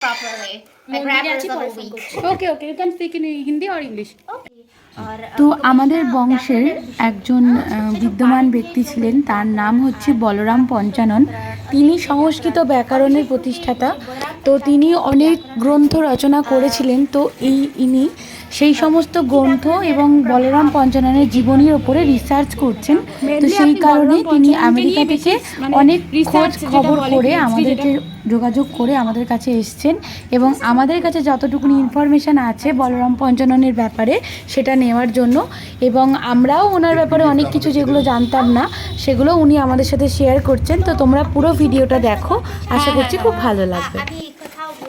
properly. My grammar is a little weak. Okay, you can speak in Hindi or English. Okay. और তো আমাদের বংশের একজন বিদ্যমান ব্যক্তি ছিলেন, তার নাম হচ্ছে বলরাম পঞ্চানন। তিনি সংস্কৃত ব্যাকরণের প্রতিষ্ঠাতা। তো তিনি অনেক গ্রন্থ রচনা করেছিলেন। তো ইনি সেই সমস্ত গ্রন্থ এবং বলরাম পঞ্চাননের জীবনীর ওপরে রিসার্চ করছেন। তো সেই কারণে তিনি আমেরিকা থেকে অনেক খোঁজ খবর করে আমাদেরকে যোগাযোগ করে আমাদের কাছে এসছেন এবং আমাদের কাছে যতটুকুনি ইনফরমেশান আছে বলরাম পঞ্চাননের ব্যাপারে সেটা নেওয়ার জন্য, এবং আমরাও ওনার ব্যাপারে অনেক কিছু যেগুলো জানতাম না সেগুলো উনি আমাদের সাথে শেয়ার করছেন। তো তোমরা পুরো ভিডিওটা দেখো, আশা করছি খুব ভালো লাগবে।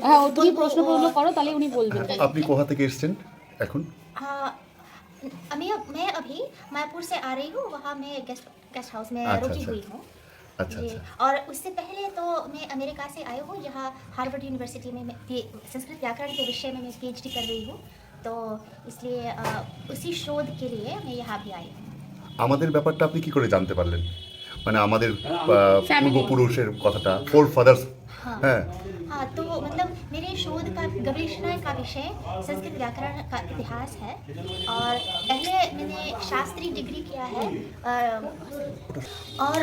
হ্যাঁ, তুমি প্রশ্নগুলো করো, তাহলে উনি বলবেন। আপনি কোথা থেকে এসেছেন এখন? मैं अभी मायापुर से आ रही हूँ, वहाँ मैं गेस्ट हाउस में रुकी हुई हूँ। अच्छा। और उससे पहले तो मैं अमेरिका से आई हूँ, जहाँ हार्वर्ड यूनिवर्सिटी में मैं संस्कृत व्याकरण के विषय में मैं PhD कर रही हूँ। तो इसलिए उसी शोध के लिए मैं यहाँ भी आई हूँ। আমাদের ব্যাপারটা আপনি কি করে জানতে পারলেন? মানে আমাদের পূর্বপুরুষের কথাটা, ফোর ফাদার্স। হ্যাঁ हाँ, तो मतलब मेरे शोध का गवेषणा का विषय संस्कृत व्याकरण का इतिहास है। और पहले मैंने शास्त्रीय डिग्री किया है और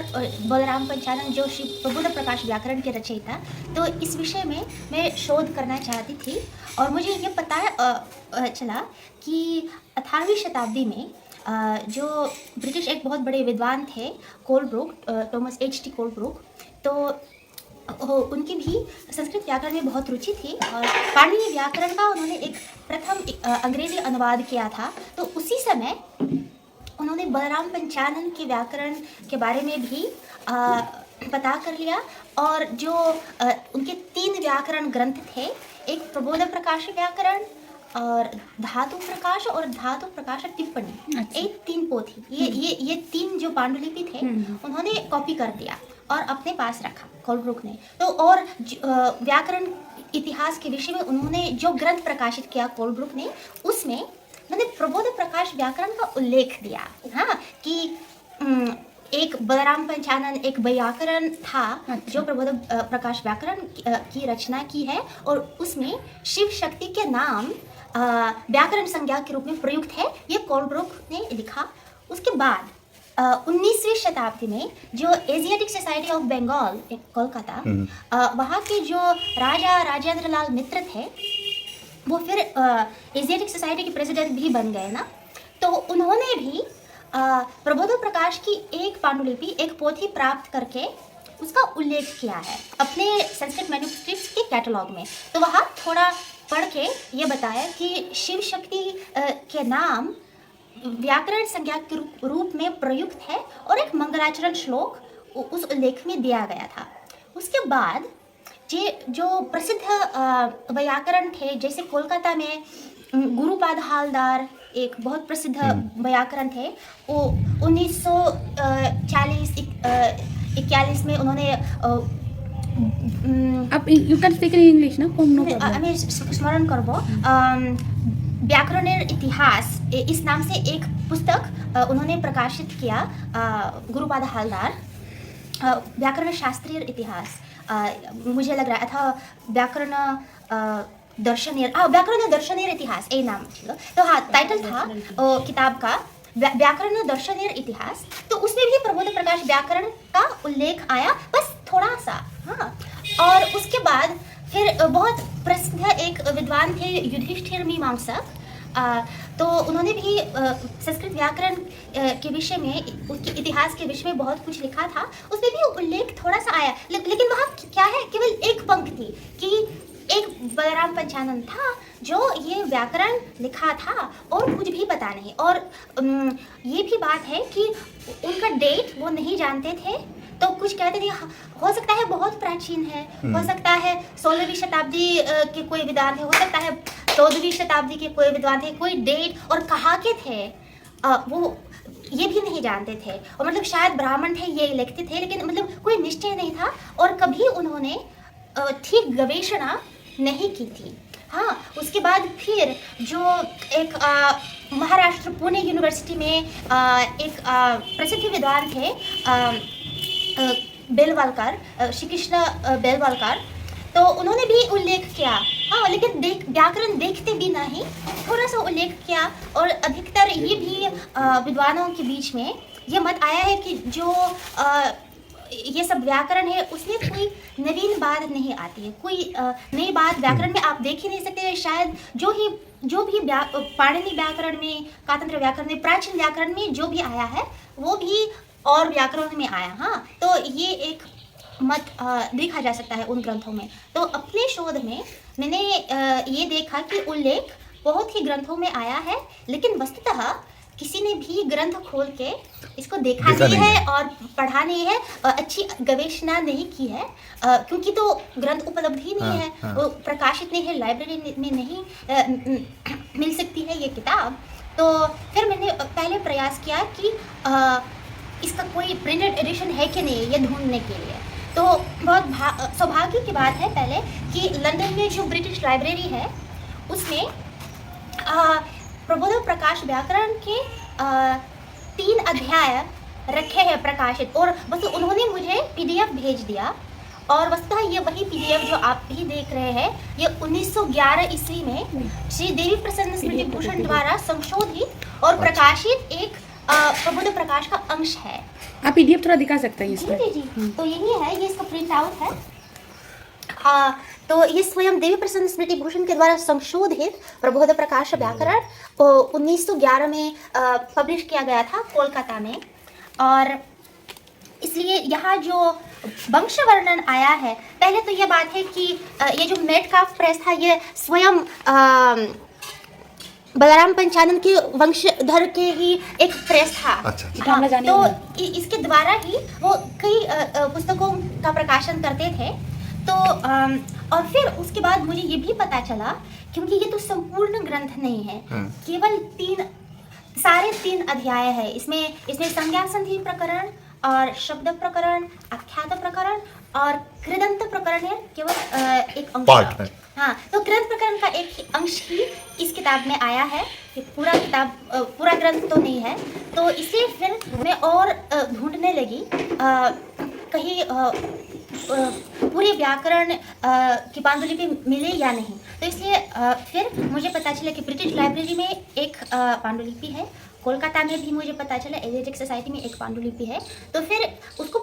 बलराम पंचानन जो श्री प्रबुद्ध प्रकाश व्याकरण के रचयिता, तो इस विषय में मैं शोध करना चाहती थी। और मुझे ये पता चला कि 18वीं शताब्दी में जो ब्रिटिश एक बहुत बड़े विद्वान थे कोलब्रुक, थॉमस H.T. कोलब्रुक, तो उनकी भी संस्कृत व्याकरण में बहुत रुचि थी और पाणिनि व्याकरण का उन्होंने एक प्रथम अंग्रेजी अनुवाद किया था। तो उसी समय उन्होंने बलराम पंचानन के व्याकरण के बारे में भी पता कर लिया। और जो उनके 3 व्याकरण ग्रंथ थे, एक प्रबोध प्रकाश व्याकरण और धातु प्रकाश और धातु प्रकाश टिप्पणी, एक 3 पोथी, ये 3 जो पांडुलिपि थे उन्होंने कॉपी कर दिया और अपने पास रखा कोलब्रुक ने। तो और व्याकरण इतिहास के विषय में उन्होंने जो ग्रंथ प्रकाशित किया कोलब्रुक ने, उसमें मैंने प्रबोध प्रकाश व्याकरण का उल्लेख दिया। हाँ, कि एक बलराम पंचानन एक व्याकरण था जो प्रबोध प्रकाश व्याकरण की रचना की है और उसमें शिव शक्ति के नाम व्याकरण संज्ञा के रूप में प्रयुक्त है, ये कोलब्रुक ने लिखा। उसके बाद 19वीं शताब्दी में जो Asiatic Society of Bengal Kolkata, वहाँ के जो राजा राजेंद्र लाल मित्र थे, वो फिर एशियाटिक सोसाइटी के प्रेसिडेंट भी बन गए ना। तो उन्होंने भी प्रबोध प्रकाश की एक पांडुलिपि, एक पोथी प्राप्त करके उसका उल्लेख किया है अपने संस्कृत मैन्युस्क्रिप्ट्स के कैटलॉग में। तो वहाँ थोड़ा पढ़ के ये बताया कि शिव शक्ति के नाम व्याकरण संज्ञा के रूप में प्रयुक्त है और एक मंगलाचरण श्लोक उस उल्लेख में दिया गया था। उसके बाद जो प्रसिद्ध व्याकरण थे, जैसे कोलकाता में गुरुपाद हालदार एक बहुत प्रसिद्ध व्याकरण थे, वो 1940-41 में उन्होंने आप you can speak in English ना, मैं स्मरण करबो व्याकरणेर इतिहास इस नाम से एक पुस्तक उन्होंने प्रकाशित किया, गुरुपाद हालदार, व्याकरण शास्त्रीय इतिहास, मुझे लग रहा था व्याकरण दर्शनीय इतिहास, ये नाम था। तो हाँ, टाइटल था किताब का व्याकरण दर्शनीय इतिहास। तो उसमें भी प्रबोध प्रकाश व्याकरण का उल्लेख आया, बस थोड़ा सा। हाँ, और उसके बाद फिर बहुत प्रसिद्ध एक विद्वान थे युधिष्ठिर मीमांसक, तो उन्होंने भी संस्कृत व्याकरण के विषय में, उसके इतिहास के विषय में बहुत कुछ लिखा था। उसमें भी उल्लेख थोड़ा सा आया, लेकिन वहाँ क्या है, केवल एक पंक्ति कि एक बलराम पंचानन था जो ये व्याकरण लिखा था और कुछ भी पता नहीं। और ये भी बात है कि उनका डेट वो नहीं जानते थे, तो कुछ कहते थे हो सकता है बहुत प्राचीन है, हो सकता है 16वीं शताब्दी के कोई विद्वान थे, हो सकता है 14वीं शताब्दी के कोई विद्वान थे, कोई डेट और कहाँ के थे वो ये भी नहीं जानते थे। और मतलब शायद ब्राह्मण थे ये लिखते थे, लेकिन मतलब कोई निश्चय नहीं था और कभी उन्होंने ठीक गवेषणा नहीं की थी। हाँ, उसके बाद फिर जो एक महाराष्ट्र पुणे यूनिवर्सिटी में एक प्रसिद्ध विद्वान थे बेलवालकर, श्री कृष्ण बेलवालकर, तो तो उन्होंने भी उल्लेख किया, हाँ, लेकिन व्याकरण देखते भी नहीं, थोड़ा सा उल्लेख किया। और अधिकतर ये भी विद्वानों के बीच में ये मत आया है कि जो ये सब व्याकरण है उसमें कोई नवीन बात नहीं आती है, कोई नई बात व्याकरण में आप देख ही नहीं सकते। शायद जो भी पाणिनि व्याकरण में, कातंत्र व्याकरण में, प्राचीन व्याकरण में जो भी आया है वो भी और व्याकरण में आया। हाँ, तो ये एक मत देखा जा सकता है उन ग्रंथों में। तो अपने शोध में मैंने ये देखा कि उल्लेख बहुत ही ग्रंथों में आया है, लेकिन वस्तुतः किसी ने भी ग्रंथ खोल के इसको देखा नहीं है और पढ़ा नहीं है, अच्छी गवेषणा नहीं की है, क्योंकि तो ग्रंथ उपलब्ध ही नहीं है, वो प्रकाशित नहीं है, लाइब्रेरी में नहीं मिल सकती है ये किताब। तो फिर मैंने पहले प्रयास किया कि इसका कोई प्रिंटेड एडिशन है कि नहीं ये ढूंढने के लिए। तो बहुत सौभाग्य की बात है पहले कि लंदन में जो ब्रिटिश लाइब्रेरी है उसमें प्रबोध प्रकाश व्याकरण के 3 अध्याय रखे हैं प्रकाशित, और बस उन्होंने मुझे PDF भेज दिया। और वस्तुतः ये वही PDF जो आप भी देख रहे हैं, ये 1911 ईस्वी में श्री देवी प्रसन्न स्मृति भूषण द्वारा संशोधित और प्रकाशित एक प्रबोध प्रकाश का अंश है। आप PDF थोड़ा दिखा सकते हैं इसमें? जी। तो यही है, ये इसका प्रिंट आउट है। तो ये स्वयं देवी प्रसन्न स्मृति भूषण के द्वारा संशोधित प्रबोध प्रकाश व्याकरण 1911 में पब्लिश किया गया था कोलकाता में। और इसलिए यहाँ जो वंश वर्णन आया है, पहले तो ये बात है कि ये जो मेटकाफ प्रेस था ये स्वयं बलराम पंचानन के वंशधर के ही एक प्रेस था। अच्छा। हाँ, तो इसके द्वारा ही वो कई पुस्तकों का प्रकाशन करते थे। तो और फिर उसके बाद मुझे ये भी पता चला, क्योंकि ये तो संपूर्ण ग्रंथ नहीं है, केवल 3 अध्याय है इसमें संज्ञा संधि प्रकरण और शब्द प्रकरण, आख्यात प्रकरण और कृदंत प्रकरण है, केवल एक अंश है। हाँ, तो कृदंत प्रकरण का एक अंश ही इस किताब में आया है, ये पूरा ग्रंथ तो नहीं है। तो इसे फिर मैं और ढूंढने लगी कहीं पूरे व्याकरण की पांडुलिपि मिले या नहीं। तो इसलिए फिर मुझे पता चला कि ब्रिटिश लाइब्रेरी में एक पांडुलिपि है, कोलकाता में भी मुझे पता चला एशियाटिक सोसाइटी में एक पांडुलिपि है। तो फिर उसको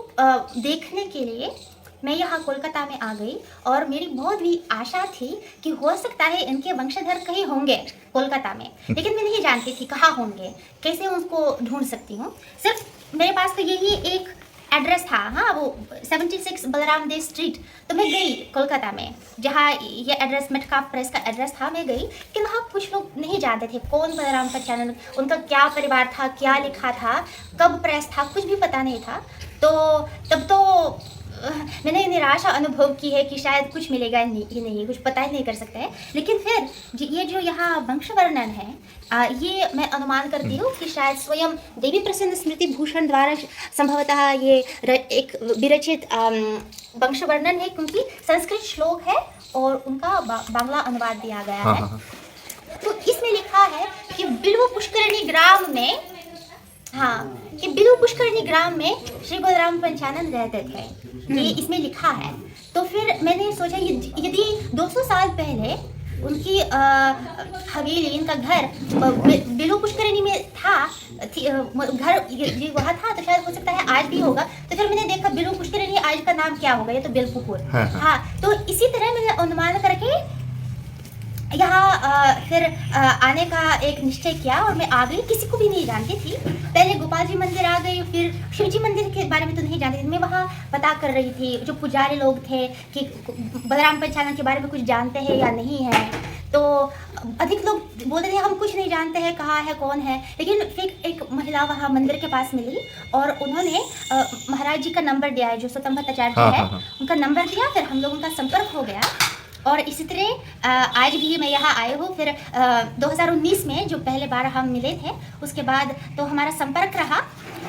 देखने के लिए मैं यहाँ कोलकाता में आ गई, और मेरी बहुत भी आशा थी कि हो सकता है इनके वंशधर कहीं होंगे कोलकाता में, लेकिन मैं नहीं जानती थी कहाँ होंगे, कैसे उसको ढूंढ सकती हूँ। सिर्फ मेरे पास तो यही एक एड्रेस था, हाँ, वो 76 बलराम दे स्ट्रीट। तो मैं गई कोलकाता में, जहाँ ये एड्रेस मेटकाफ प्रेस का एड्रेस था, मैं गई, कि वहाँ कुछ लोग नहीं जानते थे कौन बलराम पंचानन, उनका क्या परिवार था, क्या लिखा था, कब प्रेस था, कुछ भी पता नहीं था। तो तब तो मैंने निराशा अनुभव की है कि शायद कुछ मिलेगा ही नहीं, कुछ पता ही नहीं कर सकते हैं। लेकिन फिर ये जो यहाँ वंश वर्णन है, ये मैं अनुमान करती हूँ कि शायद स्वयं देवी प्रसन्न स्मृति भूषण द्वारा संभवतः ये एक विरचित वंश वर्णन है, क्योंकि संस्कृत श्लोक है और उनका बांग्ला अनुवाद दिया गया है। तो इसमें लिखा है कि बिल्व पुष्करिणी ग्राम में, हाँ, कि बिल्व पुष्करिणी ग्राम में श्री बलराम पंचानन रहते थे, ये इसमें लिखा है। तो फिर मैंने सोचा यदि 200 साल पहले उनकी हवेली, इनका घर बिल्व पुष्करिणी में था, घर ये वहाँ था, तो शायद हो सकता है आज भी होगा। तो फिर मैंने देखा बिल्व पुष्करिणी आज का नाम क्या होगा, ये तो बिल्वपुर। हाँ, तो इसी तरह मैंने अनुमान करके यहाँ फिर आने का एक निश्चय किया, और मैं आ गई। किसी को भी नहीं जानती थी, पहले गोपाल जी मंदिर आ गई, फिर शिव जी मंदिर के बारे में तो नहीं जानती थी। मैं वहाँ पता कर रही थी, जो पुजारी लोग थे, कि बलराम पंचानन के बारे में कुछ जानते हैं या नहीं है। तो अधिक लोग बोलते थे हम कुछ नहीं जानते हैं, कहाँ है, कौन है। लेकिन फिर एक महिला वहाँ मंदिर के पास मिली, और उन्होंने महाराज जी का नंबर दिया है, जो स्वतंत्र भट्टाचार्य है, उनका नंबर दिया। फिर हम लोगों का संपर्क हो गया, और इसी तरह आज भी मैं यहाँ आई हूँ। फिर 2019 में जो पहले बार हम मिले थे, उसके बाद तो हमारा संपर्क रहा,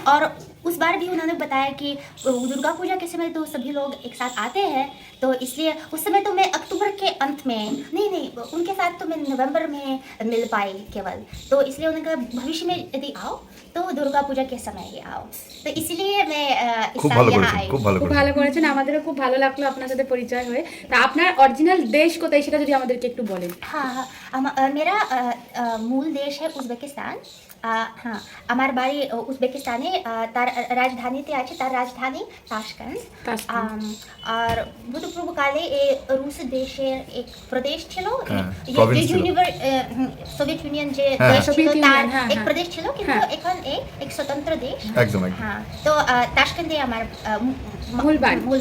और उस बार भी उन्होंने बताया कि दुर्गा पूजा के समय तो सभी लोग एक साथ आते हैं, तो इसलिए उस समय तो मैं अक्टूबर के अंत में नहीं उनके साथ तो मैं नवंबर में मिल पाई केवल, तो इसलिए उन्होंने कहा भविष्य में यदि आओ तो दुर्गा पूजा के समय ही आओ, तो इसलिए मैं इस খুব साल ভালো यहाँ করেছেন, आई। খুব ভালো খুব করেছেন। ভালো করেছেন, আমাদেরও খুব ভালো লাগলো আপনার সাথে পরিচয় হয়ে। তা আপনার অরিজিনাল দেশ কোথায় সেটা যদি আমাদেরকে একটু বলেন। हाँ हाँ मेरा मूल देश है उज़्बेकिस्तान। हाँ আমার বাড়ি উজবেকিস্তানে, তার রাজধানীতে আছে, তার রাজধানী তাশকেন্ট। তাশকেন্ট। আর ভূতপূর্বকালে এই রুশ দেশের এক প্রদেশ ছিল, হ্যাঁ, province ছিল। সোভিয়েত ইউনিয়ন যে হ্যাঁ, দেশ ছিল সোভিয়েত তার ইউনিয়ন, হ্যাঁ, এক হ্যাঁ। প্রদেশ ছিল, কিন্তু হ্যাঁ। এখন এক স্বতন্ত্র দেশ। একদম একদম। হ্যাঁ, তো তাশকেন্টে আমার মূল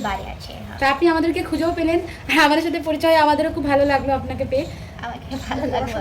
বাড়ি। আছে। হ্যাঁ, তা আপনি আমাদেরকে খুঁজেও পেলেন, হ্যাঁ আমাদের সাথে পরিচয়, আমাদেরও খুব ভালো লাগলো আপনাকে পেয়ে। আমাকে ভালো লাগলো।